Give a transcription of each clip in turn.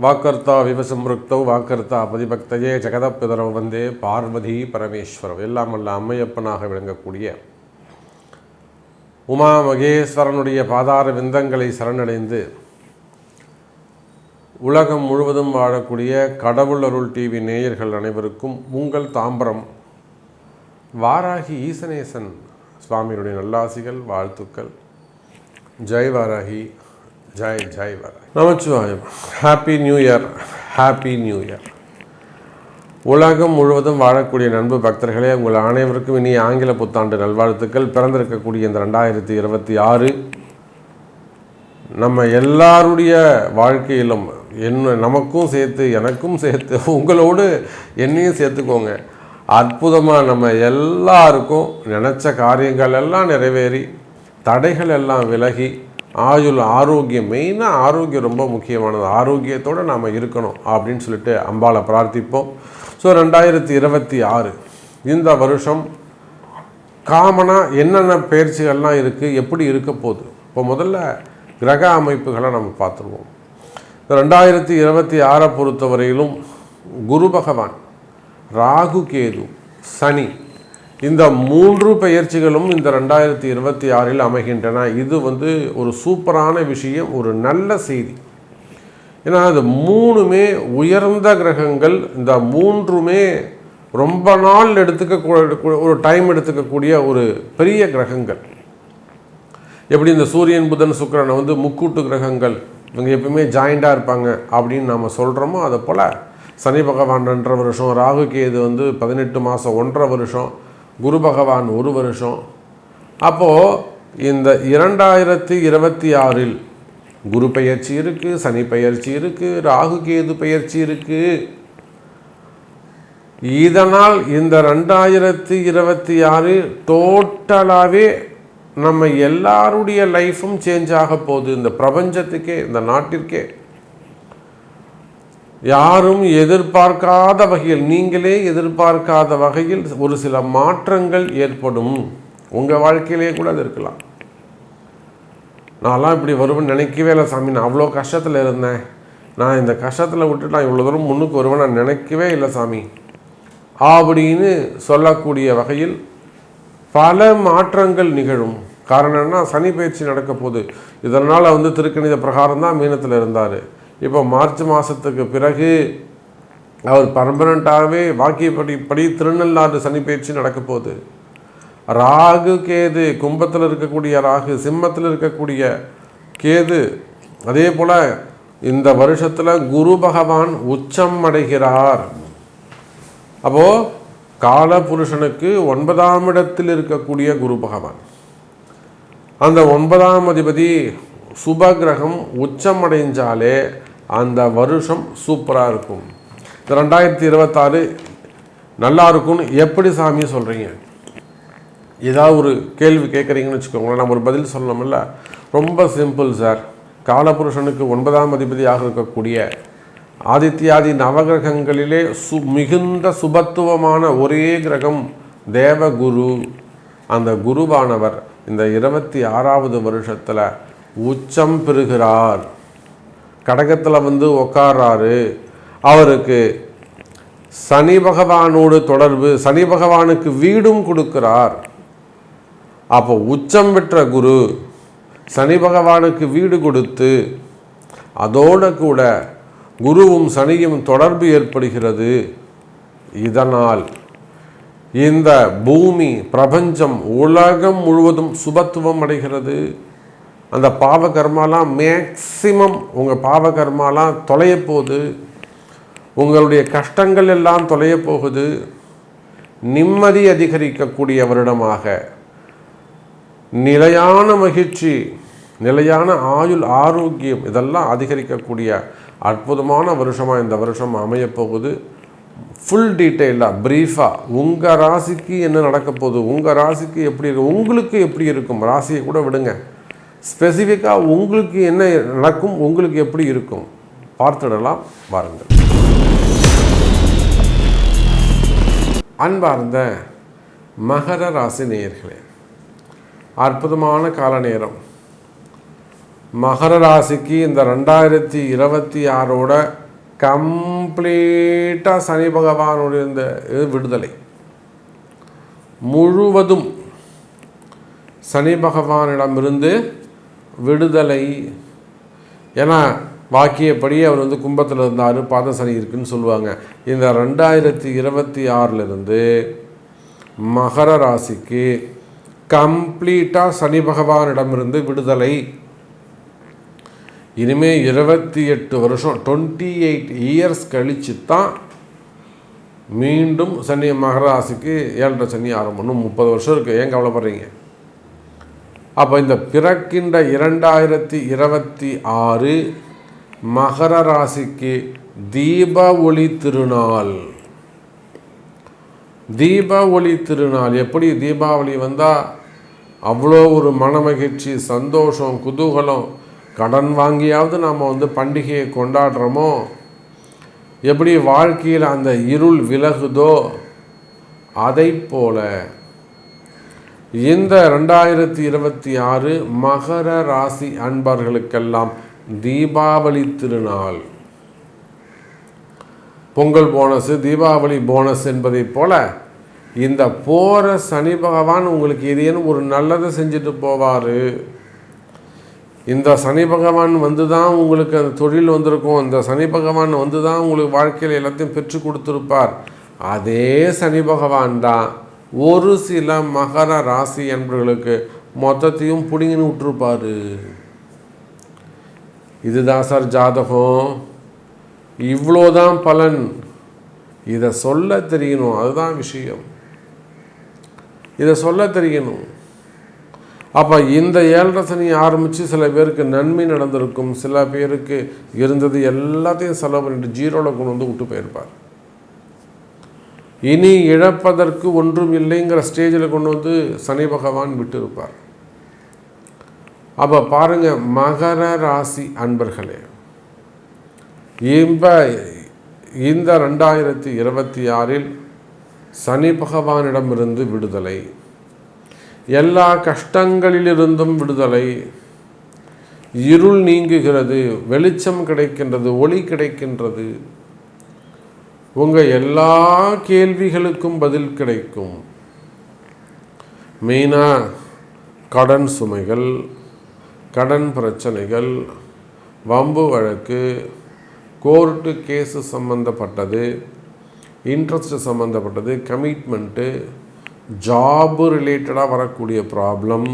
வாக்கர்த்தா விவசம்ருக்தௌ வாக்கர்த்தா பதிபக்தையே ஜெகதப்பிதரோ வந்தே பார்வதி பரமேஸ்வரவ். எல்லாம் அல்ல அம்மையப்பனாக விளங்கக்கூடிய உமா மகேஸ்வரனுடைய பாதார விந்தங்களை சரணடைந்து உலகம் முழுவதும் வாழக்கூடிய கடவுள் அருள் டிவி நேயர்கள் அனைவருக்கும் உங்கள் தாம்பரம் வாராகி ஈசனேசன் சுவாமியுடைய நல்லாசிகள், வாழ்த்துக்கள். Jai Varahi, Jai Jai Varahi. Namachivayam. Happy new year, happy new year. உலகம் முழுவதும் வாழக்கூடிய நண்பு பக்தர்களே, உங்கள் அனைவருக்கும் இனி ஆங்கில புத்தாண்டு நல்வாழ்த்துக்கள். பிறந்திருக்கக்கூடிய இந்த 2026 நம்ம எல்லாருடைய வாழ்க்கையிலும் நமக்கும் சேர்த்து எனக்கும் சேர்த்து உங்களோடு என்னையும் சேர்த்துக்கோங்க. அற்புதமாக நம்ம எல்லாருக்கும் நினச்ச காரியங்கள் எல்லாம் நிறைவேறி தடைகள் எல்லாம் விலகி ஆயுள் ஆரோக்கியம், மெயினாக ஆரோக்கியம் ரொம்ப முக்கியமானது. ஆரோக்கியத்தோடு நாம் இருக்கணும் அப்படின்னு சொல்லிட்டு அம்பாளை பிரார்த்திப்போம். ஸோ 2026 இந்த வருஷம் காமனாக என்னென்ன பயிற்சிகள்லாம் இருக்குது, எப்படி இருக்க போகுது. இப்போ முதல்ல கிரக அமைப்புகளை நம்ம பார்த்துருவோம். 2026 பொறுத்தவரையிலும் குரு பகவான், ராகு கேது, சனி, இந்த 3 பெயர்ச்சிகளும் இந்த 2026 அமைகின்றன. இது ஒரு சூப்பரான விஷயம், ஒரு நல்ல செய்தி. ஏன்னா அது 3மே உயர்ந்த கிரகங்கள். இந்த 3மே ரொம்ப நாள் ஒரு டைம் எடுத்துக்கக்கூடிய ஒரு பெரிய கிரகங்கள். எப்படி இந்த சூரியன் புதன் சுக்கிரனை முக்கூட்டு கிரகங்கள், இவங்க எப்பவுமே ஜாயிண்டாக இருப்பாங்க அப்படின்னு நம்ம சொல்கிறோமோ, அதை போல் சனி பகவான் 2.5 வருஷம், ராகு கேது 18 மாதம் 1.5 வருஷம், குரு பகவான் 1 வருஷம். அப்போது இந்த 2026 குரு பெயர்ச்சி இருக்குது, சனி பெயர்ச்சி இருக்குது, ராகு கேது பெயர்ச்சி இருக்குது. இதனால் இந்த 2026 டோட்டலாகவே நம்ம எல்லாருடைய லைஃப்பும் சேஞ்ச் ஆக போகுது. இந்த பிரபஞ்சத்துக்கே, இந்த நாட்டிற்கே யாரும் எதிர்பார்க்காத வகையில், நீங்களே எதிர்பார்க்காத வகையில் ஒரு சில மாற்றங்கள் ஏற்படும். உங்கள் வாழ்க்கையிலே கூட அது இருக்கலாம். நான்லாம் இப்படி வருவேன்னு நினைக்கவே இல்லை சாமி, நான் அவ்வளோ கஷ்டத்தில் இருந்தேன், நான் இந்த கஷ்டத்தில் விட்டுட்டு நான் இவ்வளோ தூரம் முன்னுக்கு வருவேன் நான் நினைக்கவே இல்லை சாமி அப்படின்னு சொல்லக்கூடிய வகையில் பல மாற்றங்கள் நிகழும். காரணம் என்ன? சனி பயிற்சி நடக்க போகுது. இதனால் திருக்கணித பிரகாரம் தான் மீனத்தில் இருந்தார். இப்போ மார்ச் மாதத்துக்கு பிறகு அவர் பர்மனண்ட்டாகவே வாக்கியப்படி திருநள்ளாறு சனி பயிற்சி நடக்க போகுது. ராகு கேது, கும்பத்தில் இருக்கக்கூடிய ராகு, சிம்மத்தில் இருக்கக்கூடிய கேது, அதே போல் இந்த வருஷத்தில் குரு பகவான் உச்சம் அடைகிறார். அப்போது காலபுருஷனுக்கு 9ஆம் இடத்தில் இருக்கக்கூடிய குரு பகவான், அந்த 9ஆம் அதிபதி சுபகிரகம் உச்சம் அடைஞ்சாலே அந்த வருஷம் சூப்பராக இருக்கும். இந்த 2026 நல்லா இருக்கும்னு எப்படி சாமி சொல்கிறீங்க? ஏதாவது ஒரு கேள்வி கேட்குறீங்கன்னு வச்சுக்கோங்களேன், நம்ம ஒரு பதில் சொல்லணும்ல. ரொம்ப சிம்பிள் சார். காலபுருஷனுக்கு 9ஆம் அதிபதியாக இருக்கக்கூடிய ஆதித்யாதி நவகிரகங்களிலே மிகுந்த சுபத்துவமான ஒரே கிரகம் தேவகுரு. அந்த குருவானவர் இந்த 26வது வருஷத்தில் உச்சம் பெறுகிறார். கடகத்தில் உட்கார்றாரு. அவருக்கு சனி பகவானோடு தொடர்பு, சனி பகவானுக்கு வீடும் கொடுக்கிறார். அப்போ உச்சம் பெற்ற குரு சனி பகவானுக்கு வீடு கொடுத்து, அதோடு கூட குருவும் சனியும் தொடர்பு ஏற்படுகிறது. இதனால் இந்த பூமி, பிரபஞ்சம், உலகம் முழுவதும் சுபத்துவம் அடைகிறது. அந்த பாவகர்மாலாம் மேக்சிமம், உங்கள் பாவகர்மாலாம் தொலைய போகுது. உங்களுடைய கஷ்டங்கள் எல்லாம் தொலைய போகுது. நிம்மதி அதிகரிக்கக்கூடிய வருடமாக, நிலையான மகிழ்ச்சி, நிலையான ஆயுள் ஆரோக்கியம் இதெல்லாம் அதிகரிக்கக்கூடிய அற்புதமான வருஷமாக இந்த வருஷம் அமையப்போகுது. ஃபுல் டீட்டெயிலாக ப்ரீஃபாக உங்கள் ராசிக்கு என்ன நடக்க போகுது, உங்கள் ராசிக்கு எப்படி இருக்கும், உங்களுக்கு எப்படி இருக்கும், ராசியை கூட விடுங்க, ஸ்பெசிஃபிக்காக உங்களுக்கு என்ன நடக்கும், உங்களுக்கு எப்படி இருக்கும் பார்த்துடலாம் வாருங்கள். அன்பார்ந்த மகர ராசி நேயர்களே, அற்புதமான கால நேரம். மகர ராசிக்கு இந்த 2026 கம்ப்ளீட்டாக சனி பகவானுடைய இந்த விடுதலை முழுவதும் சனி பகவானிடமிருந்து விடுதலை. ஏன்னா வாக்கியப்படி அவர் வந்து கும்பத்தில் இருந்தார், பாத சனி இருக்குன்னு சொல்லுவாங்க. இந்த 2026 மகர ராசிக்கு கம்ப்ளீட்டாக சனி பகவானிடமிருந்து விடுதலை. இனிமேல் 28 வருஷம் 28 இயர்ஸ் கழிச்சு தான் மீண்டும் சனி மகர ராசிக்கு 7.5 சனி ஆரம்பம். 30 வருஷம் இருக்குது, ஏன் கவலைப்படுறீங்க? அப்போ இந்த பிறக்கின்ற 2026 மகர ராசிக்கு தீப ஒளி திருநாள். தீபாவளி திருநாள் எப்படி தீபாவளி வந்தால் அவ்வளோ ஒரு மனமகிழ்ச்சி, சந்தோஷம், குதூகலம், கடன் வாங்கியாவது நாம் வந்து பண்டிகையை கொண்டாடுறோமோ, எப்படி வாழ்க்கையில் அந்த இருள் விலகுதோ அதை போல இந்த 2026 மகர ராசி அன்பர்களுக்கெல்லாம் தீபாவளி திருநாள். பொங்கல் போனஸு, தீபாவளி போனஸ் என்பதை போல இந்த போகிற சனி பகவான் உங்களுக்கு ஏதேனும் ஒரு நல்லதை செஞ்சுட்டு போவார். இந்த சனி பகவான் வந்து தான் உங்களுக்கு அந்த தொழில் வந்திருக்கும், இந்த சனி பகவான் வந்து தான் உங்களுக்கு வாழ்க்கையில் எல்லாத்தையும் பெற்று கொடுத்துருப்பார். அதே சனி பகவான் தான் ஒரு சில மகர ராசி என்பவர்களுக்கு மொத்தத்தையும் பிடிங்கின்னு விட்டுருப்பார். இதுதான் சார் ஜாதகம், இவ்வளோதான் பலன், இதை சொல்ல தெரியணும். அதுதான் விஷயம், இதை சொல்ல தெரியணும். அப்போ இந்த 7.5 சனி ஆரம்பித்து சில பேருக்கு நன்மை நடந்திருக்கும், சில பேருக்கு இருந்தது எல்லாத்தையும் செலவு பண்ணிட்டு ஜீரோவில் கொண்டு வந்து விட்டு போயிருப்பார். இனி இழப்பதற்கு ஒன்றும் இல்லைங்கிற ஸ்டேஜில் கொண்டு வந்து சனி பகவான் விட்டு இருப்பார். அப்போ பாருங்கள் மகர ராசி அன்பர்களே, இந்த 2026 சனி பகவானிடமிருந்து விடுதலை, எல்லா கஷ்டங்களிலிருந்தும் விடுதலை, இருள் நீங்குகிறது, வெளிச்சம் கிடைக்கின்றது, ஒளி கிடைக்கின்றது, உங்கள் எல்லா கேள்விகளுக்கும் பதில் கிடைக்கும். மெயினாக கடன் சுமைகள், கடன் பிரச்சனைகள், வம்பு வழக்கு, கோர்ட்டு கேஸு சம்மந்தப்பட்டது, இன்ட்ரெஸ்ட் சம்மந்தப்பட்டது, கமிட்மெண்ட்டு, ஜாபு ரிலேட்டடாக வரக்கூடிய ப்ராப்ளம்,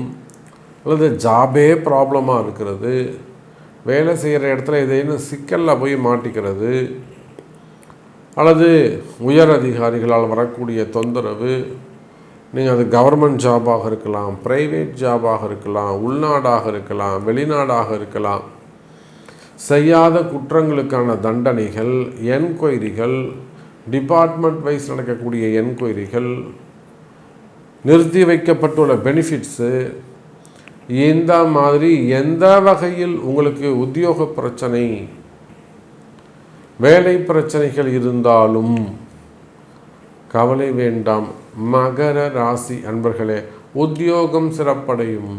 அல்லது ஜாபே ப்ராப்ளமாக இருக்கிறது, வேலை செய்கிற இடத்துல ஏதேனும் சிக்கலில் போய் மாட்டிக்கிறது, அல்லது உயர் அதிகாரிகளால் வரக்கூடிய தொந்தரவு, நீங்கள் அது கவர்மெண்ட் ஜாபாக இருக்கலாம், ப்ரைவேட் ஜாபாக இருக்கலாம், உள்நாடாக இருக்கலாம், வெளிநாடாக இருக்கலாம், செய்யாத குற்றங்களுக்கான தண்டனைகள், என்கொயரிகள், டிபார்ட்மெண்ட் வைஸ் நடக்கக்கூடிய என்கொயரிகள், நிறுத்தி வைக்கப்பட்டுள்ள பெனிஃபிட்ஸு, இந்த மாதிரி எந்த வகையில் உங்களுக்கு உத்தியோக பிரச்சனை, வேலை பிரச்சனைகள் இருந்தாலும் கவலை வேண்டாம். மகர ராசி அன்பர்களே, உத்தியோகம் சிறப்படையும்.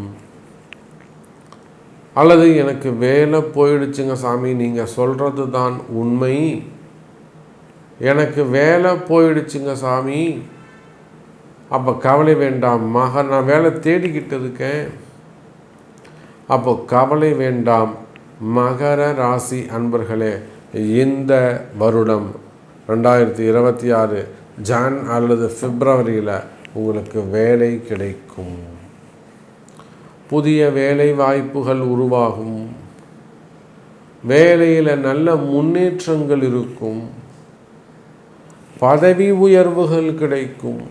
அல்லது எனக்கு வேலை போயிடுச்சுங்க சாமி, நீங்கள் சொல்கிறது தான் உண்மை, எனக்கு வேலை போயிடுச்சுங்க சாமி, அப்போ கவலை வேண்டாம். நான் வேலை தேடிக்கிட்டு இருக்கேன், அப்போ கவலை வேண்டாம். மகர ராசி அன்பர்களே, இந்த வருடம் 2026 ஜான் அல்லது பிப்ரவரியில் உங்களுக்கு வேலை கிடைக்கும், புதிய வேலை வாய்ப்புகள் உருவாகும், வேலையில் நல்ல முன்னேற்றங்கள் இருக்கும், பதவி உயர்வுகள் கிடைக்கும்.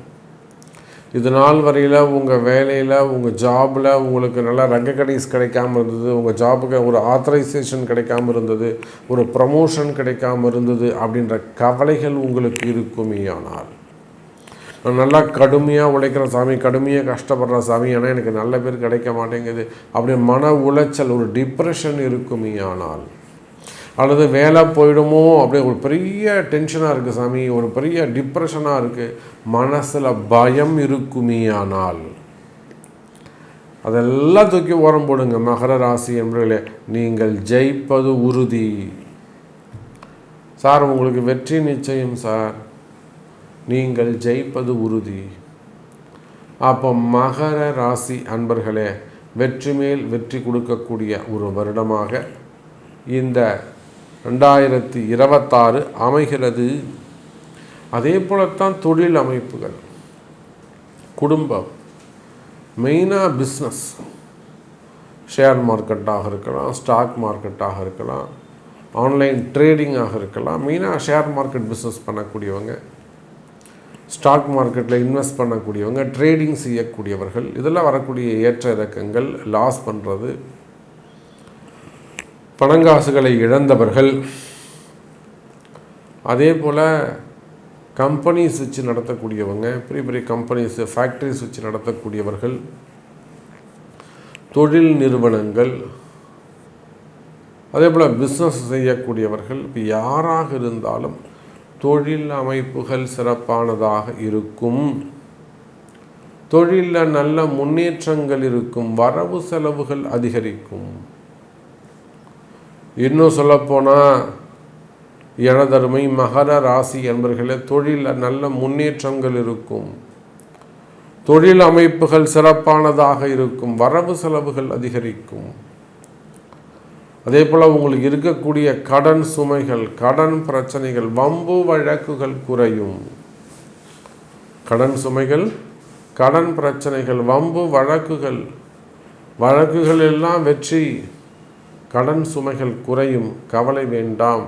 இது நாள் வரையில் உங்கள் வேலையில், உங்கள் ஜாபில் உங்களுக்கு நல்ல ரெகக்னைஸ் கிடைக்காமல் இருந்தது, உங்கள் ஜாபுக்கு ஒரு ஆத்தரைசேஷன் கிடைக்காமல் இருந்தது, ஒரு ப்ரமோஷன் கிடைக்காமல் இருந்தது அப்படின்ற கவலைகள் உங்களுக்கு இருக்குமே. ஆனால் நான் நல்லா கடுமையாக உழைக்கிற சாமி, கடுமையாக கஷ்டப்படுற சாமி, ஆனால் எனக்கு நல்ல பேர் கிடைக்க மாட்டேங்குது, அப்படியே மன உளைச்சல், ஒரு டிப்ரெஷன் இருக்குமே. ஆனால் அல்லது வேலை போயிடுமோ அப்படியே ஒரு பெரிய டென்ஷனாக இருக்குது சாமி, ஒரு பெரிய டிப்ரெஷனாக இருக்குது, மனசில் பயம் இருக்குமே. ஆனால் அதெல்லாம் தூக்கி ஓரம் போடுங்க. மகர ராசி என்பவர்களே, நீங்கள் ஜெயிப்பது உறுதி. சார் உங்களுக்கு வெற்றி நிச்சயம் சார், நீங்கள் ஜெயிப்பது உறுதி. அப்போ மகர ராசி அன்பர்களே, வெற்றி மேல் வெற்றி கொடுக்கக்கூடிய ஒரு வருடமாக இந்த 2026 அமைகிறது. அதே போலத்தான் தொழில் அமைப்புகள், குடும்பம், மெயினாக பிஸ்னஸ், ஷேர் மார்க்கெட்டாக இருக்கலாம், ஸ்டாக் மார்க்கெட்டாக இருக்கலாம், ஆன்லைன் ட்ரேடிங்காக இருக்கலாம். மெயினாக ஷேர் மார்க்கெட் பிஸ்னஸ் பண்ணக்கூடியவங்க, ஸ்டாக் மார்க்கெட்டில் இன்வெஸ்ட் பண்ணக்கூடியவங்க, ட்ரேடிங் செய்யக்கூடியவர்கள், இதெல்லாம் வரக்கூடிய ஏற்ற இறக்கங்கள், லாஸ் பண்ணுறது, பணங்காசுகளை இழந்தவர்கள், அதே போல் கம்பெனிஸ் வச்சு நடத்தக்கூடியவங்க, பெரிய பெரிய கம்பெனிஸ், ஃபேக்ட்ரிஸ் வச்சு நடத்தக்கூடியவர்கள், தொழில் நிறுவனங்கள், அதே போல் பிஸ்னஸ் செய்யக்கூடியவர்கள், இப்போ யாராக இருந்தாலும் தொழில் அமைப்புகள் சிறப்பானதாக இருக்கும். தொழிலில் நல்ல முன்னேற்றங்கள் இருக்கும். வரவு செலவுகள் அதிகரிக்கும். இன்னும் சொல்லப்போனால் எனதருமை மகர ராசி என்பர்களே, தொழிலில் நல்ல முன்னேற்றங்கள் இருக்கும். தொழில் அமைப்புகள் சிறப்பானதாக இருக்கும். வரவு செலவுகள் அதிகரிக்கும். அதே போல் உங்களுக்கு இருக்கக்கூடிய கடன் சுமைகள், கடன் பிரச்சனைகள், வம்பு வழக்குகள் குறையும். கடன் சுமைகள், கடன் பிரச்சனைகள், வம்பு வழக்குகள் எல்லாம் வெற்றி. கடன் சுமைகள் குறையும். கவலை வேண்டாம்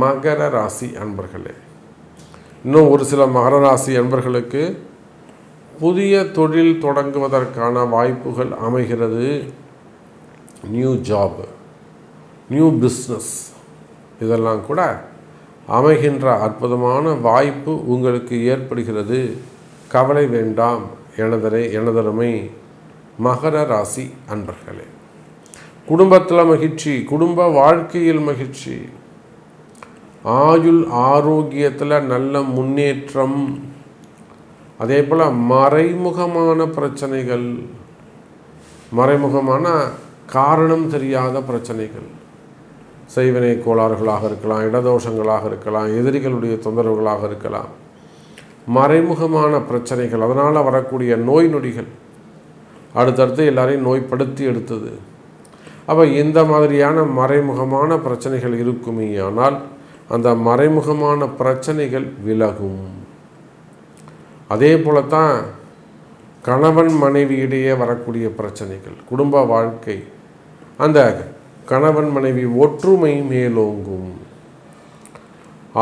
மகர ராசி அன்பர்களே. இன்னும் ஒரு சில மகர ராசி அன்பர்களுக்கு புதிய தொழில் தொடங்குவதற்கான வாய்ப்புகள் அமைகிறது. நியூ ஜாப், நியூ பிஸ்னஸ், இதெல்லாம் கூட அமைகின்ற அற்புதமான வாய்ப்பு உங்களுக்கு ஏற்படுகிறது. கவலை வேண்டாம் எனதருமை மகர ராசி அன்பர்களே. குடும்பத்தில் மகிழ்ச்சி, குடும்ப வாழ்க்கையில் மகிழ்ச்சி, ஆயுள் ஆரோக்கியத்தில் நல்ல முன்னேற்றம். அதே போல் மறைமுகமான பிரச்சனைகள், மறைமுகமான காரணம் தெரியாத பிரச்சனைகள், செய்வினை கோளாறுகளாக இருக்கலாம், இடதோஷங்களாக இருக்கலாம், எதிரிகளுடைய தொந்தரவுகளாக இருக்கலாம், மறைமுகமான பிரச்சனைகள், அதனால் வரக்கூடிய நோய் நொடிகள் அடுத்தடுத்து எல்லாரையும் நோய்படுத்தி எடுத்தது. அப்போ இந்த மாதிரியான மறைமுகமான பிரச்சனைகள் இருக்குமே, ஆனால் அந்த மறைமுகமான பிரச்சனைகள் விலகும். அதே போல தான் கணவன் மனைவியிடையே வரக்கூடிய பிரச்சனைகள், குடும்ப வாழ்க்கை, அந்த கணவன் மனைவி ஒற்றுமை மேலோங்கும்.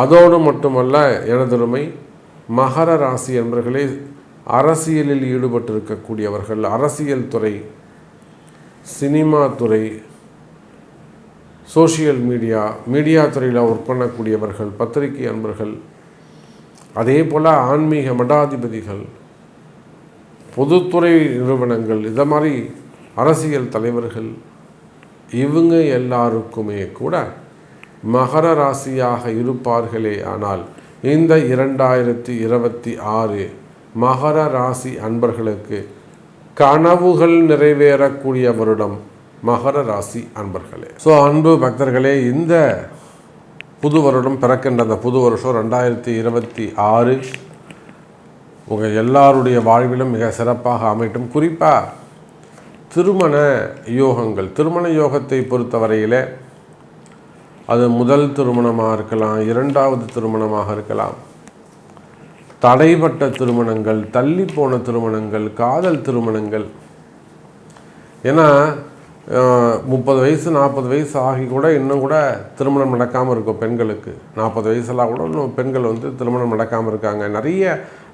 அதோடு மட்டுமல்ல எனதருமை மகர ராசி என்பவர்களே, அரசியலில் ஈடுபட்டிருக்கக்கூடியவர்கள், அரசியல் துறை, சினிமா துறை, சோஷியல் மீடியா துறையில் ஒர்க் பண்ணக்கூடியவர்கள், பத்திரிகை அன்பர்கள், அதே போல் ஆன்மீக மடாதிபதிகள், பொதுத்துறை நிறுவனங்கள், இதை மாதிரி அரசியல் தலைவர்கள், இவங்க எல்லாருக்குமே கூட மகர ராசியாக இருப்பார்களே. ஆனால் இந்த 2026 மகர ராசி அன்பர்களுக்கு கனவுகள் நிறைவேறக்கூடிய வருடம் மகர ராசி அன்பர்களே. ஸோ அன்பு பக்தர்களே, இந்த புது வருடம் பிறக்கின்ற அந்த புது வருஷம் 2026 உங்கள் எல்லாருடைய வாழ்விலும் மிக சிறப்பாக அமையட்டும். குறிப்பாக திருமண யோகங்கள், திருமண யோகத்தை பொறுத்தவரையில் அது முதல் திருமணமாக இருக்கலாம், இரண்டாவது திருமணமாக இருக்கலாம், தடைப்பட்ட திருமணங்கள், தள்ளி போன திருமணங்கள், காதல் திருமணங்கள். ஏன்னா 30 வயசு 40 வயசு ஆகி கூட இன்னும் கூட திருமணம் நடக்காமல் இருக்கும் பெண்களுக்கு. 40 வயசுலாம் கூட இன்னும் பெண்கள் திருமணம் நடக்காமல் இருக்காங்க. நிறைய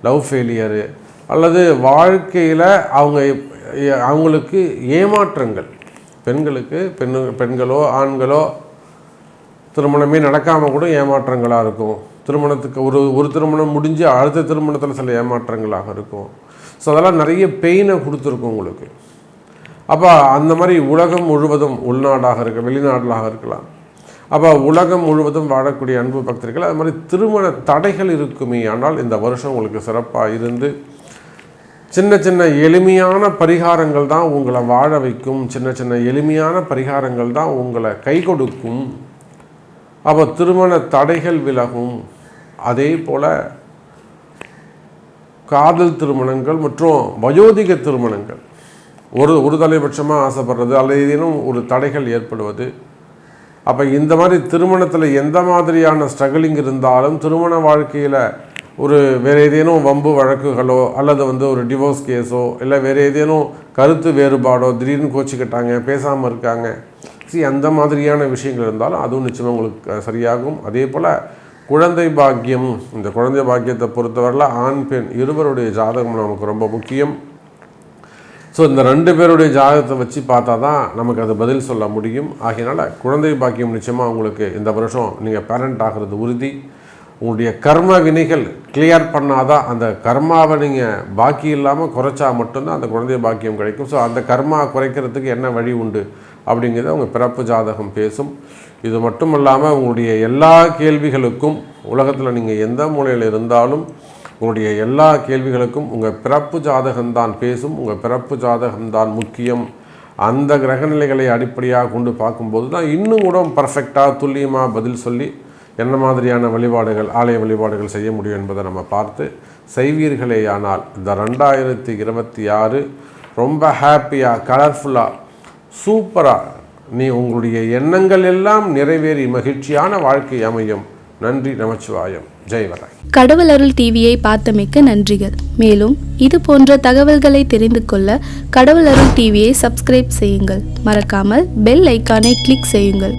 லவ் ஃபெயிலியரு அல்லது வாழ்க்கையில் அவங்களுக்கு ஏமாற்றங்கள், பெண்களோ ஆண்களோ திருமணமே நடக்காமல் கூட ஏமாற்றங்களாக இருக்கும். திருமணத்துக்கு ஒரு திருமணம் முடிஞ்சு அடுத்த திருமணத்தில் சில ஏமாற்றங்களாக இருக்கும். ஸோ அதெல்லாம் நிறைய பெயினை கொடுத்துருக்கும் உங்களுக்கு. அப்போ அந்த மாதிரி உலகம் முழுவதும், உள்நாடாக இருக்க வெளிநாடுகளாக இருக்கலாம், அப்போ உலகம் முழுவதும் வாழக்கூடிய அன்பு பக்தர்கள், அது மாதிரி திருமண தடைகள் இருக்குமே. ஆனால் இந்த வருஷம் உங்களுக்கு சிறப்பாக இருந்து சின்ன சின்ன எளிமையான பரிகாரங்கள் தான் உங்களை வாழ வைக்கும். சின்ன சின்ன எளிமையான பரிகாரங்கள் தான் உங்களை கை கொடுக்கும். அப்போ திருமண தடைகள் விலகும். அதே போல் காதல் திருமணங்கள் மற்றும் வயோதிக திருமணங்கள், ஒரு தலைபட்சமாக ஆசைப்படுறது அல்லது ஏதேனும் ஒரு தடைகள் ஏற்படுவது. அப்போ இந்த மாதிரி திருமணத்தில் எந்த மாதிரியான ஸ்ட்ரகிளிங் இருந்தாலும் திருமண வாழ்க்கையில் ஒரு வேறு ஏதேனும் வம்பு வழக்குகளோ அல்லது ஒரு டிவோர்ஸ் கேஸோ இல்லை வேறு ஏதேனும் கருத்து வேறுபாடோ, திடீர்னு கோச்சிக்கிட்டாங்க, பேசாமல் இருக்காங்க, அந்த மாதிரியான விஷயங்கள் இருந்தாலும் அதுவும் நிச்சயமாக உங்களுக்கு சரியாகும். அதே போல் குழந்தை பாக்கியம், இந்த குழந்தை பாக்கியத்தை பொறுத்தவரையில் ஆண் பெண் இருவருடைய ஜாதகம் நமக்கு ரொம்ப முக்கியம். ஸோ இந்த 2 பேருடைய ஜாதகத்தை வச்சு பார்த்தா தான் நமக்கு அது பதில் சொல்ல முடியும். ஆகையினால குழந்தை பாக்கியம் நிச்சயமாக உங்களுக்கு இந்த வருஷம் நீங்கள் பேரண்ட் ஆகிறது உறுதி. உங்களுடைய கர்ம வினைகள் கிளியர் பண்ணாதான், அந்த கர்மாவை நீங்கள் பாக்கி இல்லாமல் குறைச்சா மட்டும்தான் அந்த குழந்தை பாக்கியம் கிடைக்கும். ஸோ அந்த கர்மா குறைக்கிறதுக்கு என்ன வழி உண்டு அப்படிங்கிறத உங்கள் பிறப்பு ஜாதகம் பேசும். இது மட்டும் இல்லாமல் உங்களுடைய எல்லா கேள்விகளுக்கும், உலகத்தில் நீங்கள் எந்த மூலையில் இருந்தாலும் உங்களுடைய எல்லா கேள்விகளுக்கும் உங்கள் பிறப்பு ஜாதகம்தான் பேசும். உங்கள் பிறப்பு ஜாதகம்தான் முக்கியம். அந்த கிரகநிலைகளை அடிப்படையாக கொண்டு பார்க்கும்போது தான் இன்னும் கூட பர்ஃபெக்டாக துல்லியமாக பதில் சொல்லி என்ன மாதிரியான வழிபாடுகள், ஆலய வழிபாடுகள் செய்ய முடியும் என்பதை நம்ம பார்த்து செய்வீர்களேயானால் இந்த 2026 ரொம்ப ஹாப்பியாக, கலர்ஃபுல்லாக, சூப்பராக உங்களுடைய எண்ணங்கள் எல்லாம் நிறைவேறி மகிழ்ச்சியான வாழ்க்கை அமையும். நன்றி, நமச்சிவாயம், ஜெய்வராய். கடவுள் அருள் டிவியை பார்த்தமைக்கு நன்றிகள். மேலும் இது போன்ற தகவல்களை தெரிந்து கொள்ள கடவுள் அருள் டிவியை சப்ஸ்கிரைப் செய்யுங்கள். மறக்காமல் பெல் ஐக்கானை கிளிக் செய்யுங்கள்.